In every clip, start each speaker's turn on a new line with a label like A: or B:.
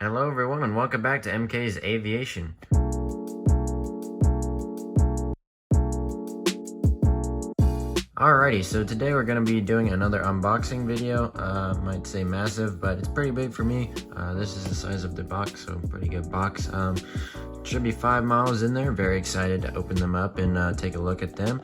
A: Hello everyone and welcome back to MK's Aviation. Alrighty, so today we're going to be doing another unboxing video. Might say massive, but it's pretty big for me. This is the size of the box, so pretty good box. Should be 5 models in there. Very excited to open them up and take a look at them.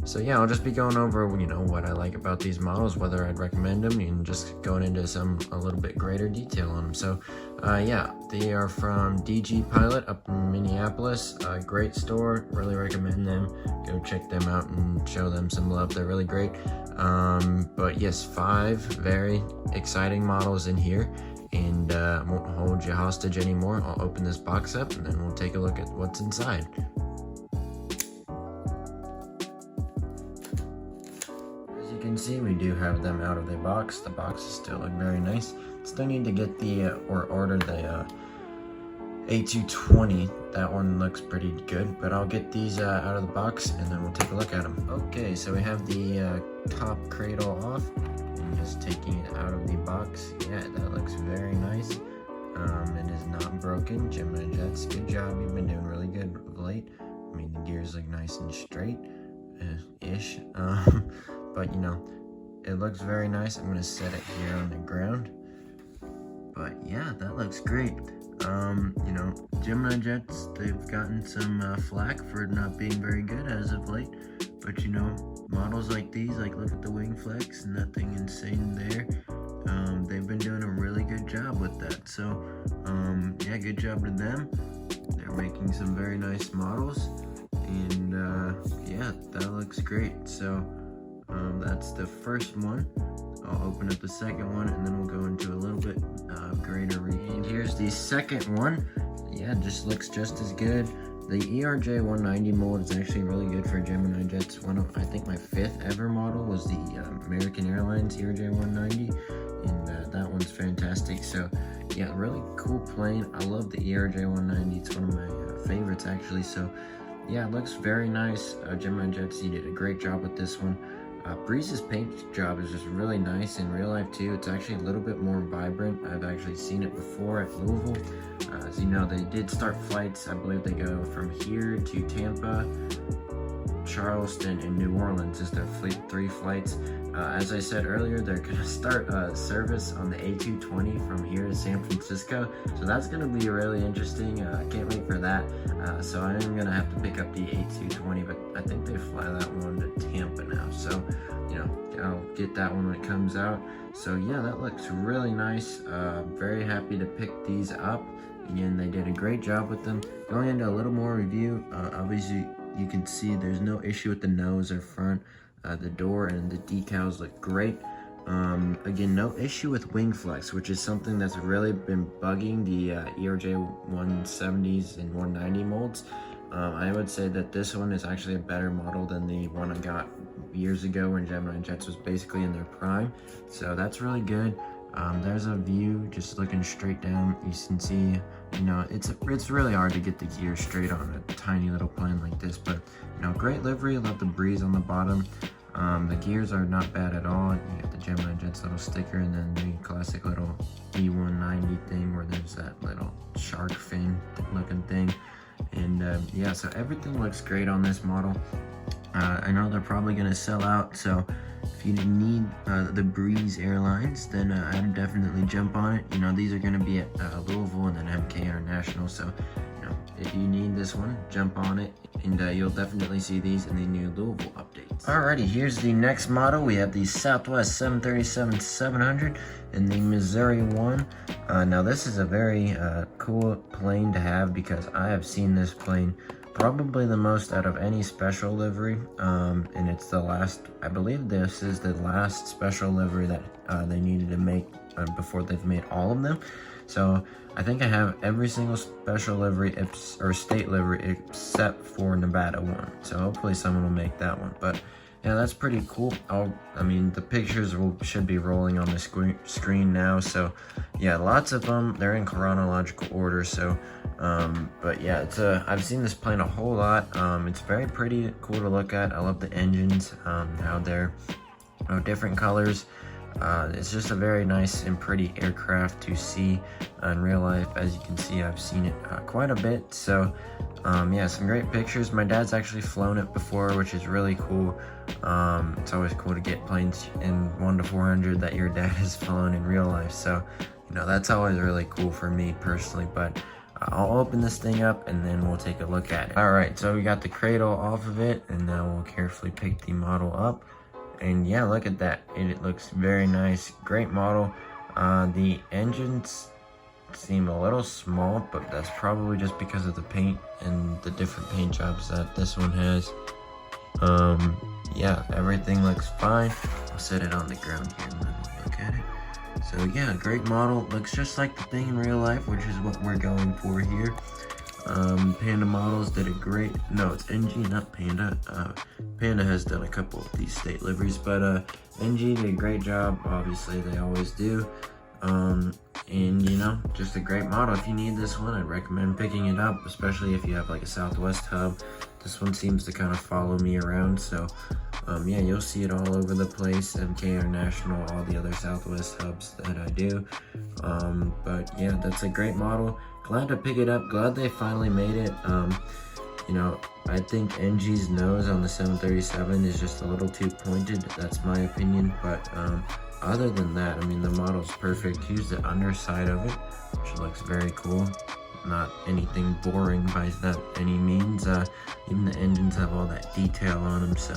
A: So yeah, I'll just be going over, what I like about these models, whether I'd recommend them, and just going into a little bit greater detail on them. So yeah, they are from DG Pilot up in Minneapolis. Great store, really recommend them. Go check them out and show them some love. They're really great. But yes, 5 very exciting models in here. And I won't hold you hostage anymore. I'll open this box up and then we'll take a look at what's inside. As you can see, we do have them out of the box. The boxes still look very nice. Still need to get order the A220. That one looks pretty good, but I'll get these out of the box and then we'll take a look at them. Okay, so we have the top cradle off. Just taking it out of the box. Yeah, that looks very nice. It is not broken. Gemini Jets, good job. You've been doing really good of late. I mean, the gears look nice and straight ish. But it looks very nice. I'm gonna set it here on the ground. But yeah, that looks great. Gemini Jets, they've gotten some flack for not being very good as of late. But models like these, look at the wing flex, nothing insane there. They've been doing a really good job with that. So yeah, good job to them. They're making some very nice models, and yeah, that looks great. So that's the first one. I'll open up the second one and then we'll go into a little bit greater review. And here's the second one. Yeah, just looks just as good. The E-190 mold is actually really good for Gemini Jets. I think my 5th ever model was the American Airlines E-190, and that one's fantastic. So yeah, really cool plane. I love the E-190. It's one of my favorites actually. So yeah, it looks very nice. Gemini Jets, you did a great job with this one. Breeze's paint job is just really nice in real life too. It's actually a little bit more vibrant. I've actually seen it before at Louisville. As you know, they did start flights. I believe they go from here to Tampa, Charleston, and New Orleans. Just their 3 flights. As I said earlier, they're gonna start service on the A220 from here to San Francisco. So that's gonna be really interesting. I can't wait for that. So I am gonna have to pick up the A220, but I think they fly that one to Tampa now. So I'll get that one when it comes out. So yeah, that looks really nice. Very happy to pick these up. Again, they did a great job with them. Going into a little more review, obviously you can see there's no issue with the nose or front. The door and the decals look great. Again, no issue with wing flex, which is something that's really been bugging the E-170s and 190 molds. I would say that this one is actually a better model than the one I got years ago when Gemini Jets was basically in their prime. So that's really good. There's a view just looking straight down. You can see, it's really hard to get the gear straight on a tiny little plane like this, but great livery. I love the Breeze on the bottom. The gears are not bad at all. You got the Gemini Jets little sticker and then the classic little E-190 thing where there's that little shark fin looking thing. And yeah, so everything looks great on this model. I know they're probably gonna sell out, so if you need the Breeze airlines, then I'd definitely jump on it. These are gonna be at Louisville and then MK International, so if you need this one, jump on it, and you'll definitely see these in the new Louisville updates. Alrighty, here's the next model. We have the Southwest 737-700 and the Missouri one. Now this is a very cool plane to have because I have seen this plane probably the most out of any special livery, and it's the last, I believe this is the last special livery that they needed to make before they've made all of them. So I think I have every single special livery or state livery except for Nevada one. So hopefully someone will make that one. But yeah, that's pretty cool. I mean, the pictures should be rolling on the screen now. So yeah, lots of them. They're in chronological order. So, but yeah, I've seen this plane a whole lot. It's very pretty, cool to look at. I love the engines, how they're different colors. It's just a very nice and pretty aircraft to see in real life. As you can see, I've seen it quite a bit. So yeah, some great pictures. My dad's actually flown it before, which is really cool. It's always cool to get planes in 1 to 400 that your dad has flown in real life. So, you know, that's always really cool for me personally. But I'll open this thing up and then we'll take a look at it. All right, so we got the cradle off of it, and now we'll carefully pick the model up. And yeah, look at that. It looks very nice. Great model. The engines seem a little small, but that's probably just because of the paint and the different paint jobs that this one has. Yeah, everything looks fine. I'll set it on the ground here and then we'll look at it. So yeah, great model. Looks just like the thing in real life, which is what we're going for here. Panda models did a great, no, it's NG, not Panda. Panda has done a couple of these state liveries, but NG did a great job. Obviously, they always do. And you know, just a great model. If you need this one, I'd recommend picking it up, especially if you have like a Southwest hub. This one seems to kind of follow me around, so yeah, you'll see it all over the place. MK International, all the other Southwest hubs that I do. But yeah, that's a great model. Glad to pick it up. Glad they finally made it. You know, I think NG's nose on the 737 is just a little too pointed. That's my opinion, but other than that, I mean, the model's perfect. Here's the underside of it, which looks very cool. Not anything boring by any means. Even the engines have all that detail on them, so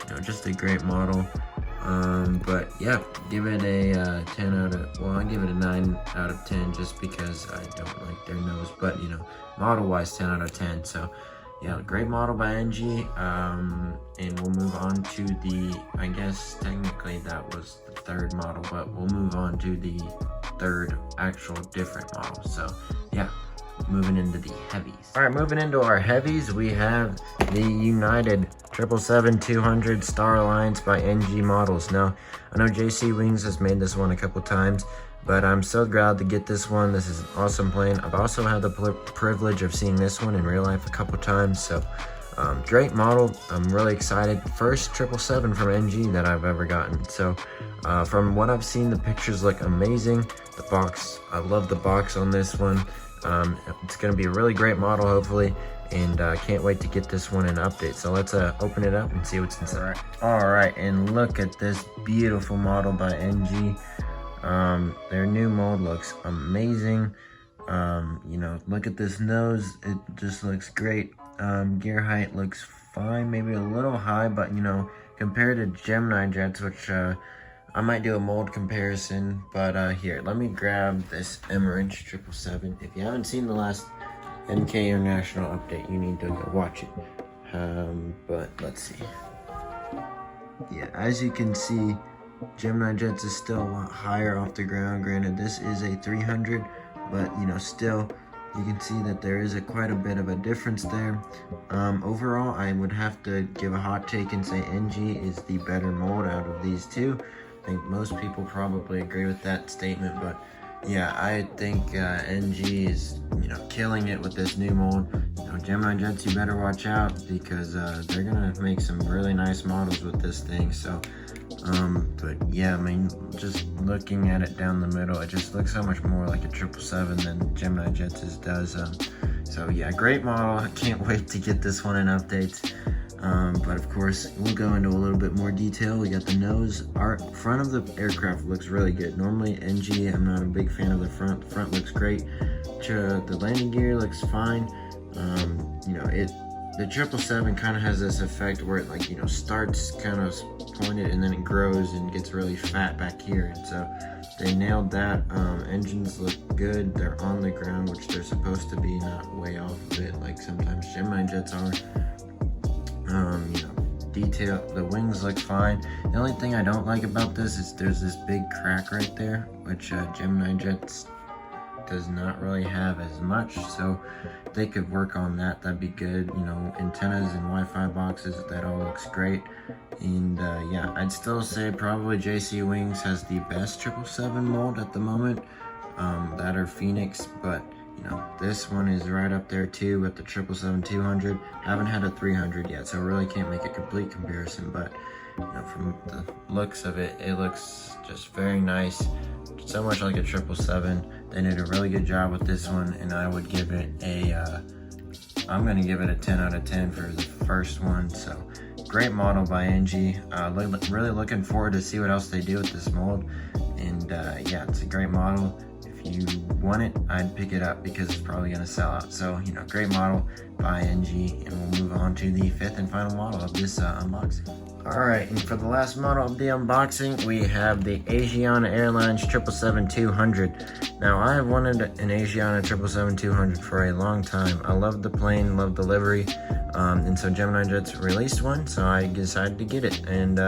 A: you know, just a great model. But yeah, give it a 10 out of, well, I give it a 9 out of 10 just because I don't like their nose, but you know, model wise 10 out of 10. So yeah, great model by NG. And we'll move on to the, I guess technically that was the third model, but we'll move on to the third actual different model. So yeah, moving into the heavies. All right, moving into our heavies, we have the United 777-200 Star Alliance by NG models. Now, I know JC Wings has made this one a couple times, but I'm so glad to get this one. This is an awesome plane. I've also had the privilege of seeing this one in real life a couple times, so great model. I'm really excited. First 777 from NG that I've ever gotten. So from what I've seen, the pictures look amazing. The box, I love the box on this one. It's going to be a really great model, hopefully, and can't wait to get this one in update. So let's open it up and see what's inside. All right, and look at this beautiful model by NG. Their new mold looks amazing. You know, look at this nose. It just looks great. Gear height looks fine, maybe a little high, but you know, compared to Gemini Jets, which I might do a mold comparison, but here, let me grab this Emirates 777. If you haven't seen the last MK International update, you need to go watch it. But let's see. Yeah, as you can see, Gemini Jets is still a lot higher off the ground. Granted, this is a 300, but you know, still, you can see that there is quite a bit of a difference there. Overall, I would have to give a hot take and say NG is the better mold out of these two. I think most people probably agree with that statement, but yeah, I think NG is, you know, killing it with this new mold. You know, Gemini Jets, you better watch out because they're gonna make some really nice models with this thing. So, but yeah, I mean, just looking at it down the middle, it just looks so much more like a 777 than Gemini Jets does. So yeah, great model. I can't wait to get this one in updates. But of course, we'll go into a little bit more detail. We got the nose. Our front of the aircraft looks really good. Normally, NG, I'm not a big fan of the front. The front looks great. The landing gear looks fine. You know, the 777 kind of has this effect where it, like, you know, starts kind of pointed and then it grows and gets really fat back here. And so they nailed that. Engines look good. They're on the ground, which they're supposed to be, not way off of it like sometimes Gemini Jets are. You know, detail, the wings look fine. The only thing I don't like about this is there's this big crack right there, which Gemini Jets does not really have as much, so if they could work on that, that'd be good. You know, antennas and Wi-Fi boxes, that all looks great. And yeah, I'd still say probably JC Wings has the best 777 mold at the moment, that or Phoenix, but you know, this one is right up there too with the 777-200. Haven't had a 300 yet, so I really can't make a complete comparison, but from the looks of it, it looks just very nice, so much like a 777. They did a really good job with this one, and I would give it a I'm gonna give it a 10 out of 10 for the first one. So great model by NG. Really looking forward to see what else they do with this mold. And yeah, it's a great model. If you want it, I'd pick it up because it's probably gonna sell out. So, great model by NG, and we'll move on to the 5th and final model of this unboxing. Alright, and for the last model of the unboxing, we have the Asiana Airlines 777-200. Now, I have wanted an Asiana 777-200 for a long time. I love the plane, love the livery, and so Gemini Jets released one, so I decided to get it. And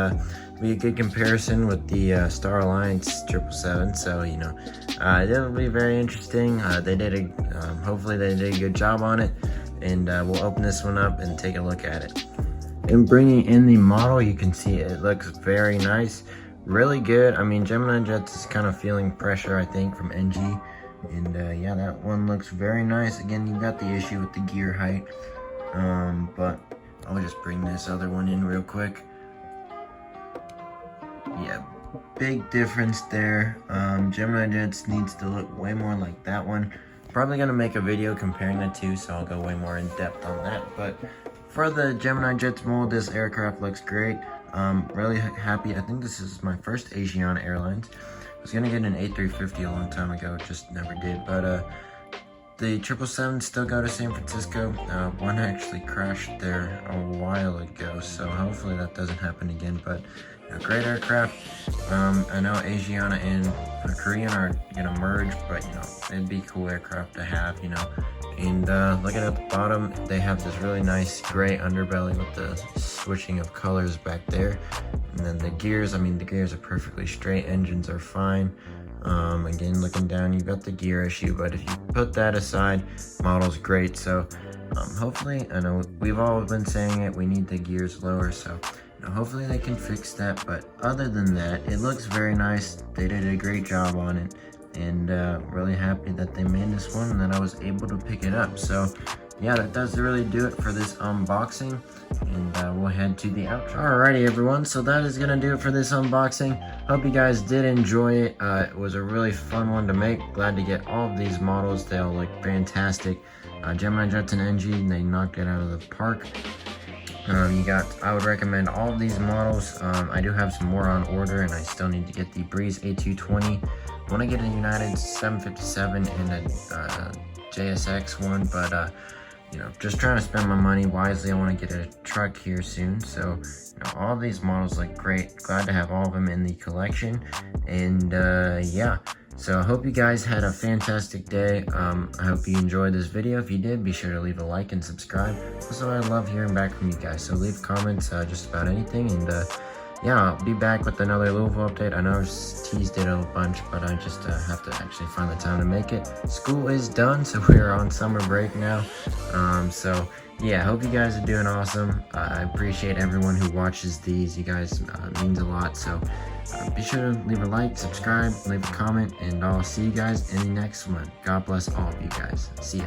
A: be a good comparison with the Star Alliance 777, so it'll be very interesting. Hopefully they did a good job on it, and we'll open this one up and take a look at it. And bringing in the model, you can see it looks very nice, really good. I mean, Gemini Jets is kind of feeling pressure, I think, from NG, and yeah, that one looks very nice. Again, you got the issue with the gear height, but I'll just bring this other one in real quick. Yeah, big difference there. Gemini Jets needs to look way more like that one. Probably gonna make a video comparing the two, so I'll go way more in depth on that. But for the Gemini Jets mold, this aircraft looks great. Really happy. I think this is my first Asiana Airlines. I was gonna get an A350 a long time ago, just never did. But the 777 still go to San Francisco. One actually crashed there a while ago, so hopefully that doesn't happen again. But great aircraft. I know Asiana and Korean are gonna merge, but it'd be a cool aircraft to have, And looking at the bottom, they have this really nice gray underbelly with the switching of colors back there. And then the gears, the gears are perfectly straight, engines are fine. Again, looking down, you've got the gear issue, but if you put that aside, model's great. So hopefully, I know we've all been saying it, we need the gears lower, so hopefully they can fix that. But other than that, it looks very nice. They did a great job on it, and really happy that they made this one and that I was able to pick it up. So yeah, that does really do it for this unboxing, and we'll head to the outro. Alrighty everyone, so that is gonna do it for this unboxing. Hope you guys did enjoy it. It was a really fun one to make. Glad to get all of these models. They all look fantastic. Gemini Jets and NG, they knocked it out of the park. I would recommend all of these models. I do have some more on order, and I still need to get the Breeze A220. I want to get a United 757 and a JSX one, but just trying to spend my money wisely. I want to get a truck here soon, so all of these models look great. Glad to have all of them in the collection, and yeah. So I hope you guys had a fantastic day. I hope you enjoyed this video. If you did, be sure to leave a like and subscribe. Also, I love hearing back from you guys, so leave comments just about anything. And yeah, I'll be back with another Louisville update. I know I've teased it a bunch, but I just have to actually find the time to make it. School is done, so we are on summer break now. So yeah, I hope you guys are doing awesome. I appreciate everyone who watches these. You guys means a lot. So be sure to leave a like, subscribe, leave a comment, and I'll see you guys in the next one. God bless all of you guys. See ya.